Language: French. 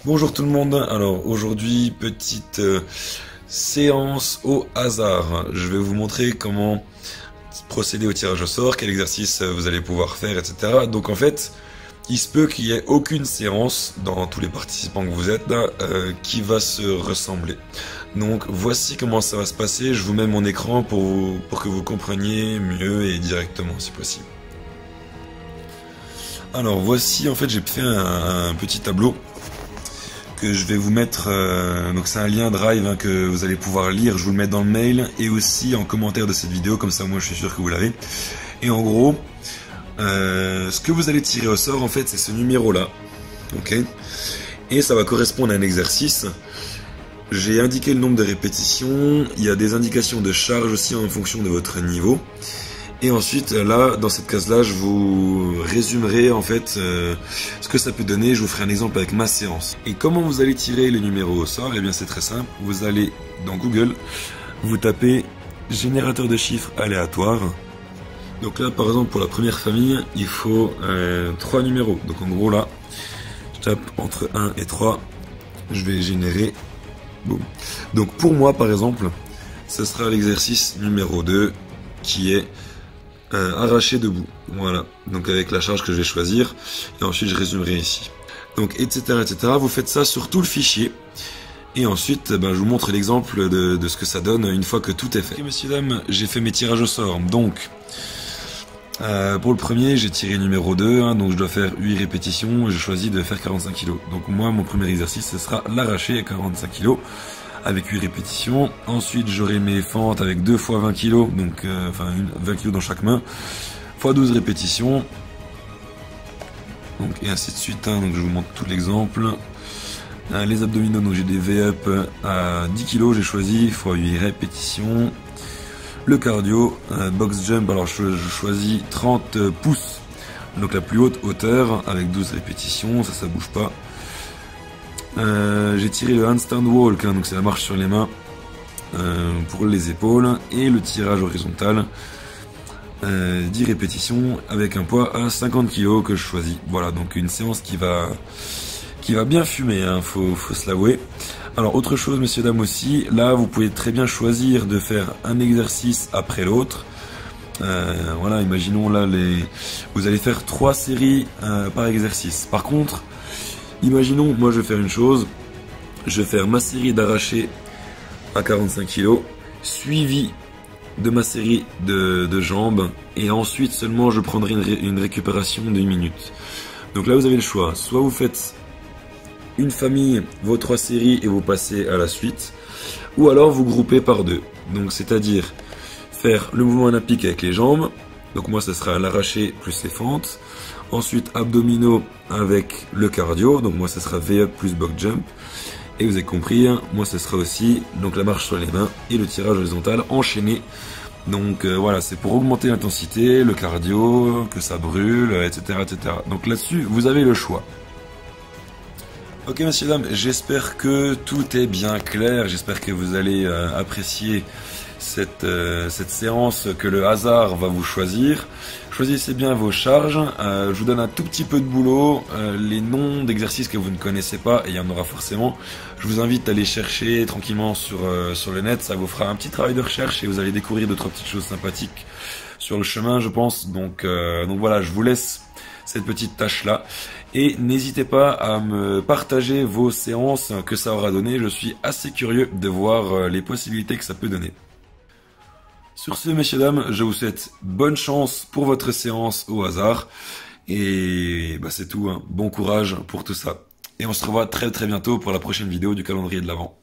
Bonjour tout le monde, alors aujourd'hui petite séance au hasard. Je vais vous montrer comment procéder au tirage au sort, quel exercice vous allez pouvoir faire, etc. Donc en fait, il se peut qu'il n'y ait aucune séance dans tous les participants que vous êtes là qui va se ressembler. Donc voici comment ça va se passer, je vous mets mon écran pour que vous compreniez mieux et directement si possible. Alors voici, en fait j'ai fait un petit tableau que je vais vous mettre, donc c'est un lien Drive que vous allez pouvoir lire, je vous le mets dans le mail et aussi en commentaire de cette vidéo, comme ça moi je suis sûr que vous l'avez. Et en gros, ce que vous allez tirer au sort en fait c'est ce numéro là, ok, et ça va correspondre à un exercice. J'ai indiqué le nombre de répétitions, il y a des indications de charge aussi en fonction de votre niveau. Et ensuite, là, dans cette case-là, je vous résumerai en fait ce que ça peut donner. Je vous ferai un exemple avec ma séance. Et comment vous allez tirer les numéros au sort? Eh bien, c'est très simple. Vous allez dans Google, vous tapez générateur de chiffres aléatoires. Donc là, par exemple, pour la première famille, il faut 3 numéros. Donc en gros, là, je tape entre 1 et 3. Je vais générer. Boum. Donc pour moi, par exemple, ce sera l'exercice numéro 2 qui est arraché debout, voilà, donc avec la charge que je vais choisir, et ensuite je résumerai ici. Donc etc. Vous faites ça sur tout le fichier, et ensuite je vous montre l'exemple de ce que ça donne une fois que tout est fait. Ok messieurs dames, j'ai fait mes tirages au sort, donc pour le premier j'ai tiré numéro 2, donc je dois faire 8 répétitions, et je choisis de faire 45 kg. Donc moi mon premier exercice ce sera l'arraché à 45 kg. Avec 8 répétitions. Ensuite, j'aurai mes fentes avec 2 fois 20 kg, donc 20 kg dans chaque main, fois 12 répétitions. Donc, et ainsi de suite, donc je vous montre tout l'exemple. Les abdominaux, donc j'ai des V-up à 10 kg, j'ai choisi, fois 8 répétitions. Le cardio, box jump, alors je choisis 30 pouces, donc la plus haute hauteur, avec 12 répétitions, ça bouge pas. J'ai tiré le handstand walk, donc c'est la marche sur les mains pour les épaules, et le tirage horizontal, 10 répétitions avec un poids à 50 kg que je choisis. Voilà, donc une séance qui va bien fumer, faut se l'avouer. Alors autre chose messieurs dames aussi, là vous pouvez très bien choisir de faire un exercice après l'autre. Voilà, imaginons là vous allez faire 3 séries par exercice. Par contre, imaginons, moi je vais faire une chose, je vais faire ma série d'arraché à 45 kg, suivi de ma série de jambes, et ensuite seulement je prendrai une récupération d'1 minute. Donc là vous avez le choix, soit vous faites une famille, vos 3 séries et vous passez à la suite, ou alors vous groupez par 2. Donc c'est-à-dire faire le mouvement olympique avec les jambes, donc moi ce sera l'arraché plus les fentes. Ensuite, abdominaux avec le cardio, donc moi ce sera V-up plus box jump. Et vous avez compris, moi ce sera aussi donc la marche sur les mains et le tirage horizontal enchaîné. Donc voilà, c'est pour augmenter l'intensité, le cardio, que ça brûle, etc. Donc là-dessus, vous avez le choix. Ok messieurs dames, j'espère que tout est bien clair, j'espère que vous allez apprécier cette séance que le hasard va vous choisir. Choisissez bien vos charges, je vous donne un tout petit peu de boulot, les noms d'exercices que vous ne connaissez pas, et il y en aura forcément, je vous invite à aller chercher tranquillement sur le net, ça vous fera un petit travail de recherche et vous allez découvrir 2-3 petites choses sympathiques sur le chemin je pense, donc voilà, je vous laisse cette petite tâche là, et n'hésitez pas à me partager vos séances que ça aura donné, je suis assez curieux de voir les possibilités que ça peut donner. Sur ce, messieurs, dames, je vous souhaite bonne chance pour votre séance au hasard. Et c'est tout, bon courage pour tout ça. Et on se revoit très bientôt pour la prochaine vidéo du calendrier de l'Avent.